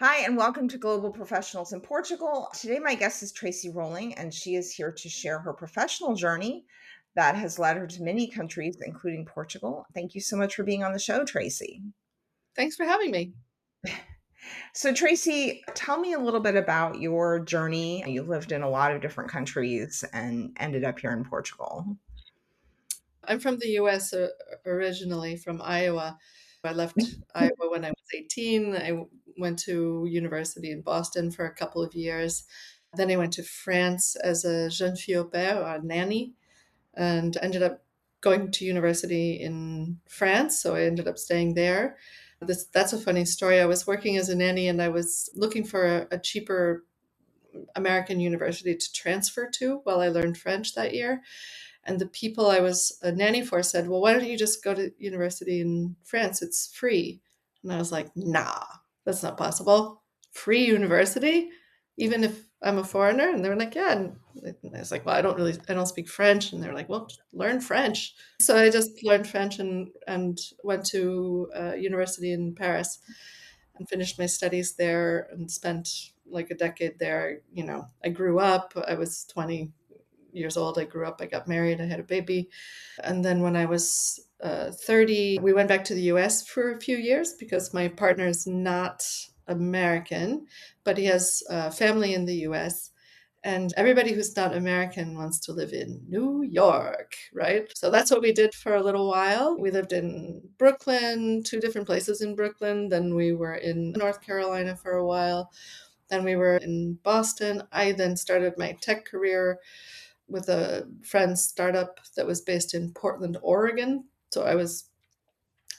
Hi, and welcome to Global Professionals in Portugal. Today, my guest is Tracy Rolling, and she is here to share her professional journey that has led her to many countries, including Portugal. Thank you so much for being on the show, Tracy. Thanks for having me. So, Tracy, tell me a little bit about your journey. You lived in a lot of different countries and ended up here in Portugal. I'm from the US originally, from Iowa. I left Iowa when I was 18. Went to university in Boston for a couple of years. Then I went to France as a jeune fille au pair, or a nanny, and ended up going to university in France. So I ended up staying there. That's a funny story. I was working as a nanny and I was looking for a cheaper American university to transfer to while I learned French that year. And the people I was a nanny for said, "Well, why don't you just go to university in France? It's free." And I was like, "Nah, that's not possible. Free university, even if I'm a foreigner?" And they were like, "Yeah." And I was like, "Well, I don't speak French." And they were like, "Well, just learn French." So I just learned French and went to university in Paris and finished my studies there and spent like a decade there. I grew up. I was 20 years old. I grew up, I got married, I had a baby. And then when I was 30, we went back to the US for a few years because my partner is not American, but he has family in the US. And everybody who's not American wants to live in New York, right? So that's what we did for a little while. We lived in Brooklyn, two different places in Brooklyn. Then we were in North Carolina for a while. Then we were in Boston. I then started my tech career with a friend's startup that was based in Portland, Oregon. So I was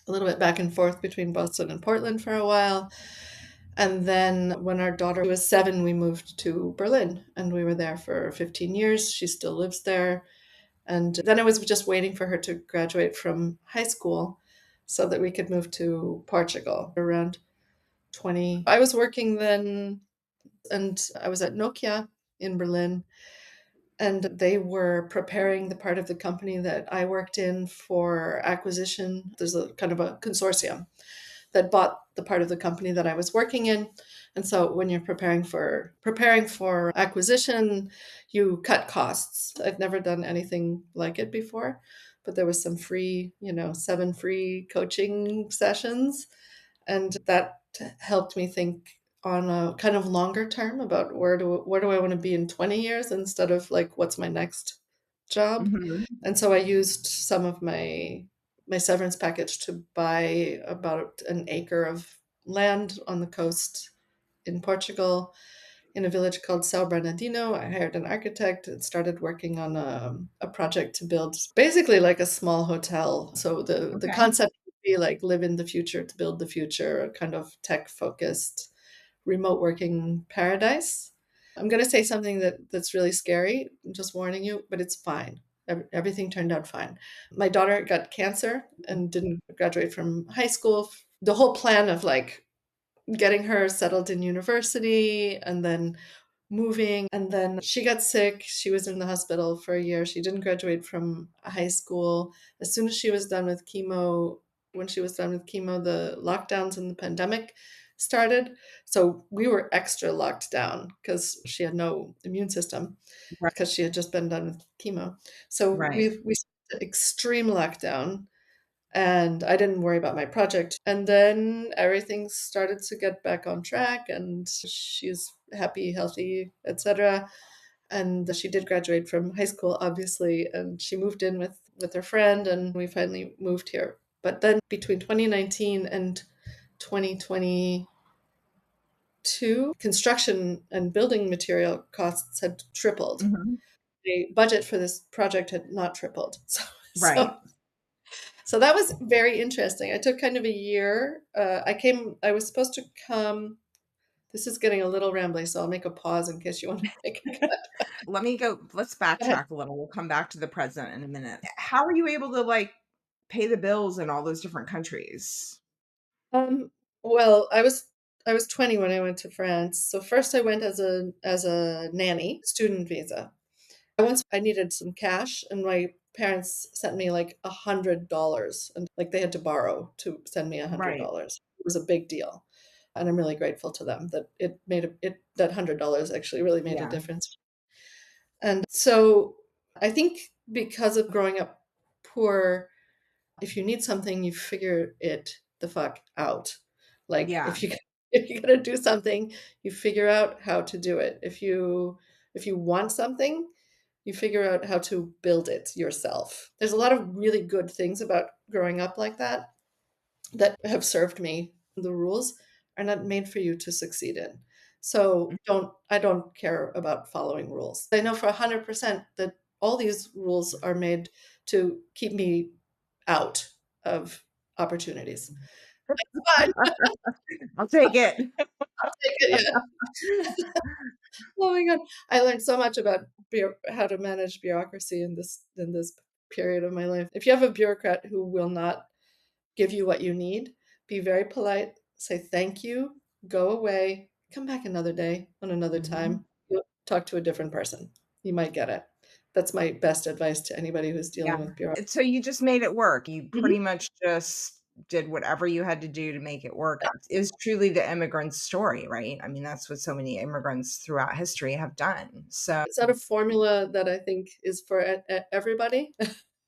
a little bit back and forth between Boston and Portland for a while. And then when our daughter was 7, we moved to Berlin and we were there for 15 years. She still lives there. And then I was just waiting for her to graduate from high school so that we could move to Portugal around 20. I was working then and I was at Nokia in Berlin, and they were preparing the part of the company that I worked in for acquisition. There's a kind of a consortium that bought the part of the company that I was working in. And so when you're preparing for acquisition, you cut costs. I'd never done anything like it before, but there was some free, 7 free coaching sessions, and that helped me think on a kind of longer term about where do I want to be in 20 years instead of like what's my next job. Mhm. And so I used some of my severance package to buy about an acre of land on the coast in Portugal in a village called São Bernardino. I hired an architect and started working on a project to build basically like a small hotel. So the Okay. concept would be like live in the future to build the future, a kind of tech focused remote working paradise. I'm going to say something that's really scary. I'm just warning you, but it's fine. Everything turned out fine. My daughter got cancer and didn't graduate from high school. The whole plan of like getting her settled in university and then moving. And then she got sick. She was in the hospital for a year. She didn't graduate from high school. As soon as she was done with chemo, when she was done with chemo, the lockdowns and the pandemic started. So we were extra locked down because she had no immune system Right. because she had just been done with chemo. So Right. we extreme lockdown, and I didn't worry about my project. And then everything started to get back on track, and she's happy, healthy, etc. And she did graduate from high school, obviously, and she moved in with her friend, and we finally moved here. But then between 2019 and 2022, construction and building material costs had tripled. Mhm. The budget for this project had not tripled. So, Right. so So that was very interesting. I took kind of a year. I was supposed to come. This is getting a little rambly, so I'll make a pause in case you want to make a cut. Let's Go ahead. backtrack a little. We'll come back to the present in a minute. How are you able to like pay the bills in all those different countries? Um, well, I was 20 when I went to France. So first I went as a nanny, student visa. Once I needed some cash, and my parents sent me like $100, and like they had to borrow to send me Right. $100. It was a big deal. And I'm really grateful to them that it made that $100 actually really made a Yeah. difference. And so I think because of growing up poor, if you need something, you figure it the fuck out. Like Yeah. if you gotta do something, you figure out how to do it. If you want something, you figure out how to build it yourself. There's a lot of really good things about growing up like that have served me. The rules are not made for you to succeed in. So I don't care about following rules. I know for 100% that all these rules are made to keep me out of opportunities. Fine, I'll take it. I'll take it. Yeah. Oh my God. I learned so much about how to manage bureaucracy in this period of my life. If you have a bureaucrat who will not give you what you need, be very polite, say thank you, go away, come back another day on another Mhm. time. You'll talk to a different person. You might get it. That's my best advice to anybody who's Yeah. dealing with bureaucracy. So you just made it work. You Mhm. pretty much just did whatever you had to do to make it work. It was truly the immigrant story, right? I mean, that's what so many immigrants throughout history have done. So, It's not a formula that I think is for everybody.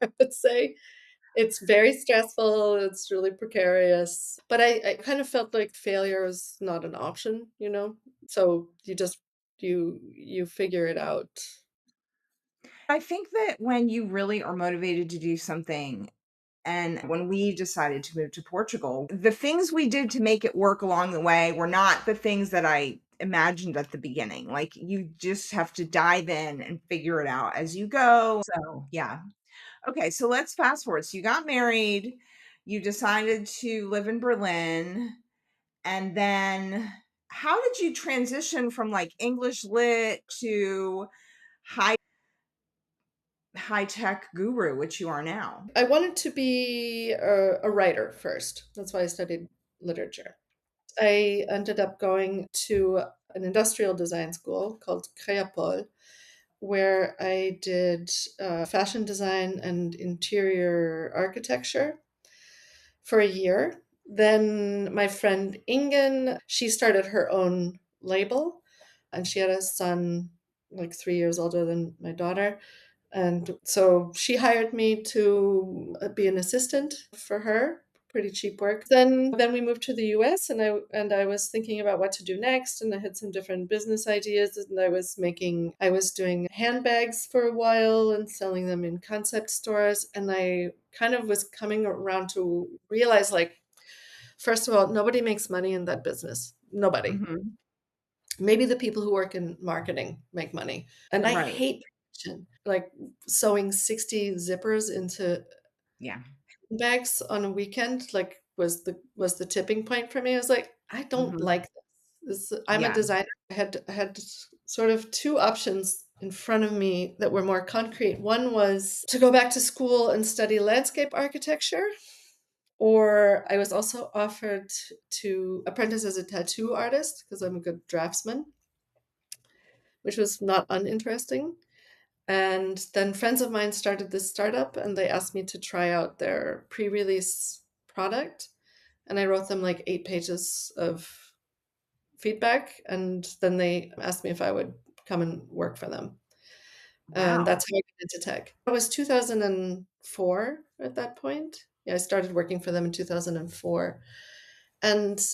I would say it's very stressful. It's really precarious. But I kind of felt like failure is not an option. So you figure it out. I think that when you really are motivated to do something, and when we decided to move to Portugal, the things we did to make it work along the way were not the things that I imagined at the beginning. Like, you just have to dive in and figure it out as you go. So, yeah. Okay, so let's fast forward. So you got married, you decided to live in Berlin, and then how did you transition from like English lit to high tech guru, which you are now? I wanted to be a writer first. That's why I studied literature. I ended up going to an industrial design school called Creapol, where I did fashion design and interior architecture for a year. Then my friend Ingen, she started her own label, and she had a son like 3 years older than my daughter. And so she hired me to be an assistant for her, pretty cheap work. Then we moved to the US, and I was thinking about what to do next, and I had some different business ideas, and I was doing handbags for a while and selling them in concept stores, and I kind of was coming around to realize, like, first of all, nobody makes money in that business. Nobody. Mhm. Maybe the people who work in marketing make money. And I Right. hate production. Like sewing 60 zippers into Yeah. bags on a weekend, like was the tipping point for me. I was like, I don't Mhm. like this. I'm a Yeah. designer. I had sort of two options in front of me that were more concrete. One was to go back to school and study landscape architecture, or I was also offered to apprentice as a tattoo artist because I'm a good draftsman, which was not uninteresting. And then friends of mine started this startup and they asked me to try out their pre release product. And I wrote them like 8 pages of feedback. And then they asked me if I would come and work for them. And Wow. that's how I got into tech. It was 2004 at that point. Yeah, I started working for them in 2004. And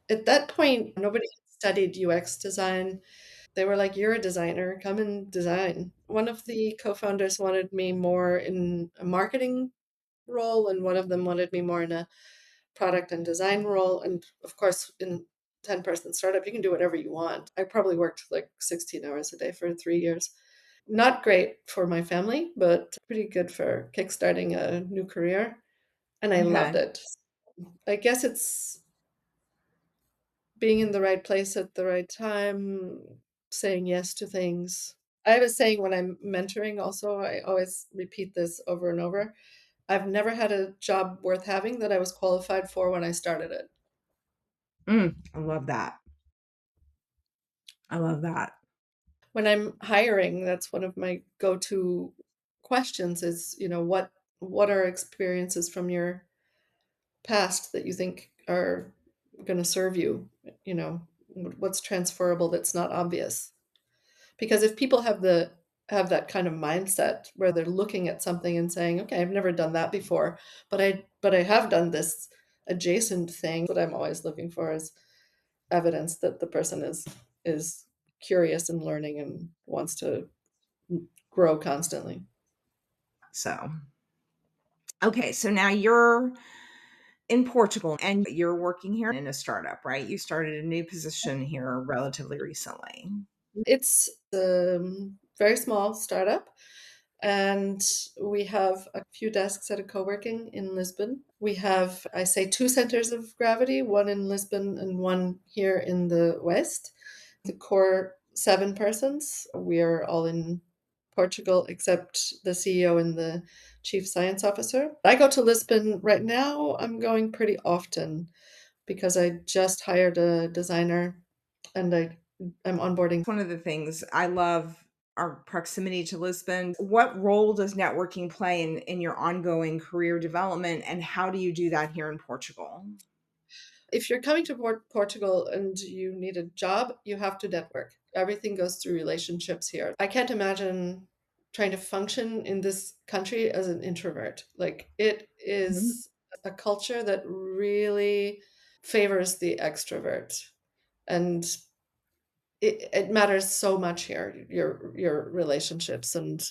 at that point, nobody had studied UX design. They were like, "You're a designer, come and design." One of the co-founders wanted me more in a marketing role, and one of them wanted me more in a product and design role. And of course, in 10-person startup, you can do whatever you want. I probably worked like 16 hours a day for 3 years. Not great for my family, but pretty good for kickstarting a new career. And I loved Okay. it. I guess it's being in the right place at the right time, saying yes to things. I was saying when I'm mentoring also, I always repeat this over and over. I've never had a job worth having that I was qualified for when I started it. I love that. I love that. When I'm hiring, that's one of my go-to questions is, what are experiences from your past that you think are going to serve you? you know, what's transferable that's not obvious. Because if people have that kind of mindset where they're looking at something and saying, "Okay, I've never done that before, but I have done this adjacent thing." What I'm always looking for is evidence that the person is curious and learning and wants to grow constantly. So, okay, so now you're in Portugal and you're working here in a startup, right? You started a new position here relatively recently. It's a very small startup, and we have a few desks at a co-working in Lisbon. We have, I say, two centers of gravity, one in Lisbon and one here in the West. The core seven persons, we are all in Portugal except the CEO and the chief science officer. I go to Lisbon right now. I'm going pretty often because I just hired a designer and I'm onboarding. One of the things I love our proximity to Lisbon. What role does networking play in your ongoing career development, and how do you do that here in Portugal? If you're coming to Portugal and you need a job, you have to network. Everything goes through relationships here. I can't imagine trying to function in this country as an introvert. Like, it Mhm. is a culture that really favors the extrovert. And it matters so much here, your relationships and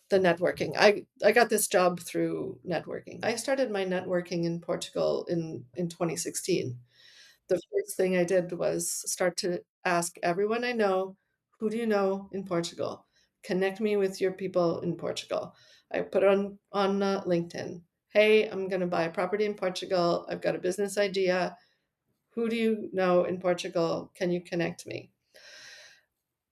the networking. I got this job through networking. I started my networking in Portugal in 2016. The first thing I did was start to ask everyone I know, who do you know in Portugal? Connect me with your people in Portugal. I put on LinkedIn. Hey, I'm going to buy a property in Portugal. I've got a business idea. Who do you know in Portugal? Can you connect me?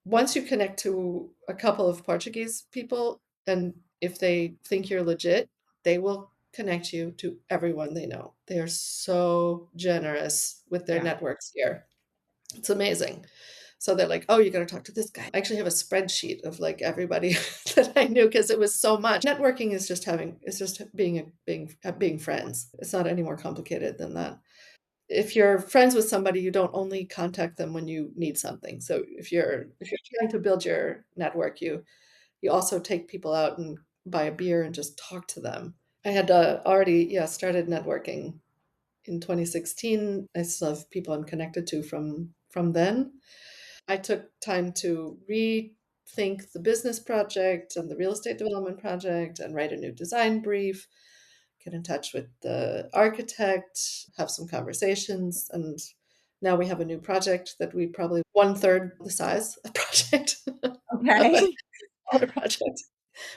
Once you connect to a couple of Portuguese people, and if they think you're legit, they will connect you to everyone they know. They are so generous with their Yeah. networks here. It's amazing. So they're like, "Oh, you got to talk to this guy." I actually have a spreadsheet of like everybody that I knew because it was so much. Networking is just being friends. It's not any more complicated than that. If you're friends with somebody, you don't only contact them when you need something. So if you're trying to build your network, you also take people out and buy a beer and just talk to them. I had already, yeah, started networking in 2016. I still have people I'm connected to from then. I took time to rethink the business project and the real estate development project and write a new design brief, get in touch with the architect, have some conversations, and now we have a new project that we probably one third the size of project of a Okay. smaller project.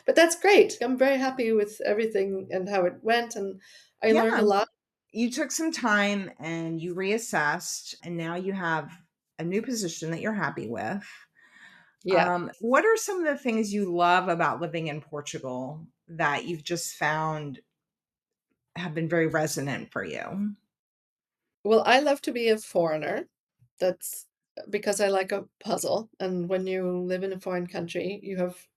But that's great. I'm very happy with everything and how it went, and I learned Yeah. a lot. You took some time and you reassessed, and now you have a new position that you're happy with. Yeah. What are some of the things you love about living in Portugal that you've just found have been very resonant for you? Well, I love to be a foreigner. That's because I like a puzzle. And when you live in a foreign country, you have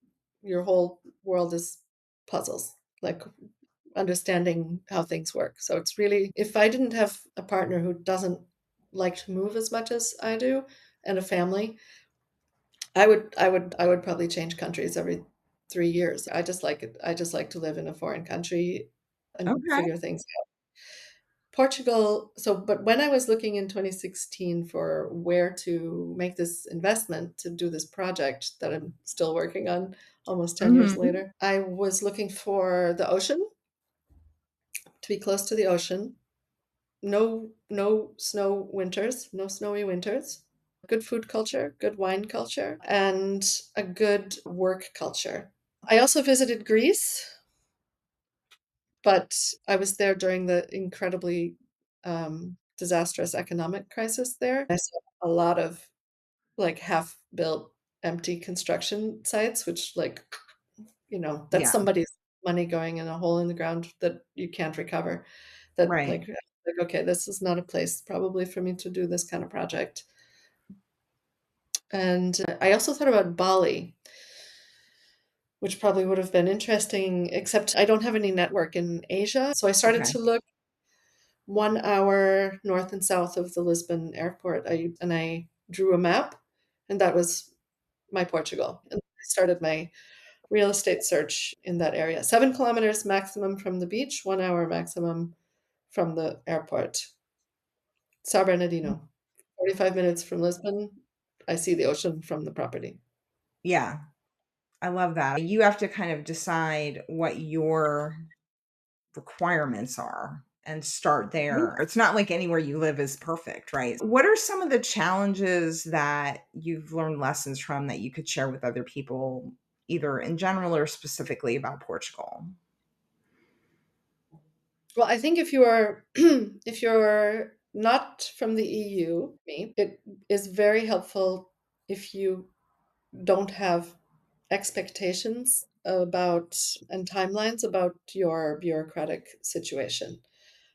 your whole world is puzzles, like understanding how things work. So it's really, if I didn't have a partner who doesn't like to move as much as I do and a family, I would probably change countries every 3 years. I just like it. I just like to live in a foreign country and Okay. figure things. Portugal, so but when I was looking in 2016 for where to make this investment to do this project that I'm still working on almost 10 years Mhm. later, I was looking for the ocean, to be close to the ocean. No snow winters, no snowy winters. Good food culture, good wine culture, and a good work culture. I also visited Greece, but I was there during the incredibly disastrous economic crisis there. I saw a lot of like half built, empty construction sites, which, like, that's Yeah. somebody's money going in a hole in the ground that you can't recover. That, Right. like, okay, this is not a place probably for me to do this kind of project. And I also thought about Bali, which probably would have been interesting, except I don't have any network in Asia. So I started Okay. to look. 1 hour north and south of the Lisbon airport. I drew a map, and that was my Portugal. And I started my real estate search in that area. 7 kilometers maximum from the beach, 1 hour maximum from the airport. Sao Bernardino, 45 minutes from Lisbon. I see the ocean from the property. Yeah, I love that. You have to kind of decide what your requirements are and start Mhm. there. It's not like anywhere you live is perfect, right? What are some of the challenges that you've learned lessons from that you could share with other people, either in general or specifically about Portugal? Well, I think if you are if you're not from the EU, it is very helpful if you don't have expectations about and timelines about your bureaucratic situation.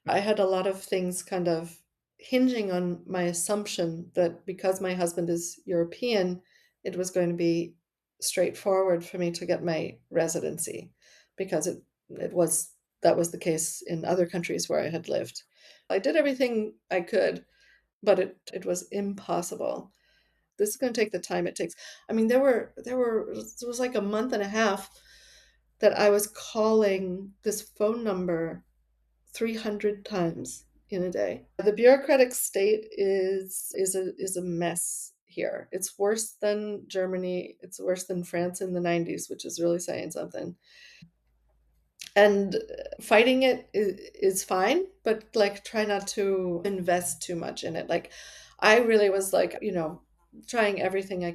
I had a lot of things kind of hinging on my assumption that because my husband is European, it was going to be straightforward for me to get my residency because it was that was the case in other countries where I had lived. I did everything I could, but it was impossible. This is going to take the time it takes. I mean, it was like a month and a half that I was calling this phone number 300 times in a day. The bureaucratic state is a mess here. It's worse than Germany. It's worse than France in the 90s, which is really saying something. And fighting it is fine, but like try not to invest too much in it. Like I really was like, trying everything I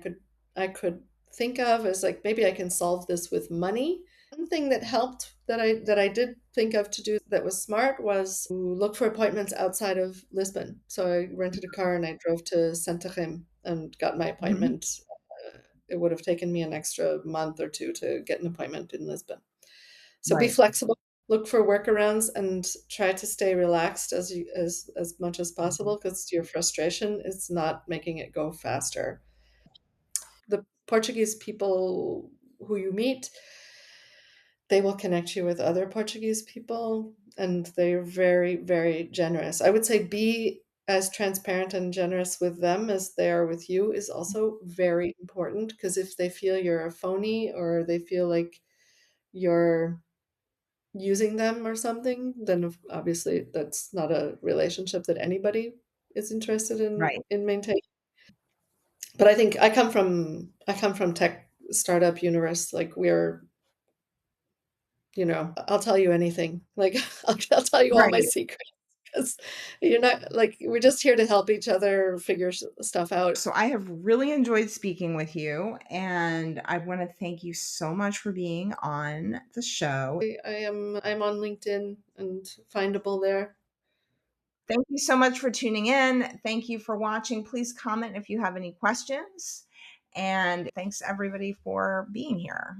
could think of as like maybe I can solve this with money. One thing that helped that I did think of to do that was smart was to look for appointments outside of Lisbon. So I rented a car and I drove to Santarém and got my Mhm. appointment. It would have taken me an extra month or two to get an appointment in Lisbon. So be Right. flexible, look for workarounds, and try to stay relaxed as much as possible because your frustration is not making it go faster. The Portuguese people who you meet, they will connect you with other Portuguese people, and they're very, very generous. I would say be as transparent and generous with them as they are with you is also very important because if they feel you're a phony or they feel like you're using them or something, then obviously that's not a relationship that anybody is interested in Right. in maintaining. But I think I come from tech startup universe. Like I'll tell you anything. Like I'll tell you all my Right. secrets because you're not like we're just here to help each other figure stuff out. So I have really enjoyed speaking with you, and I want to thank you so much for being on the show. I'm on LinkedIn and findable there. Thank you so much for tuning in. Thank you for watching. Please comment if you have any questions. And thanks everybody for being here.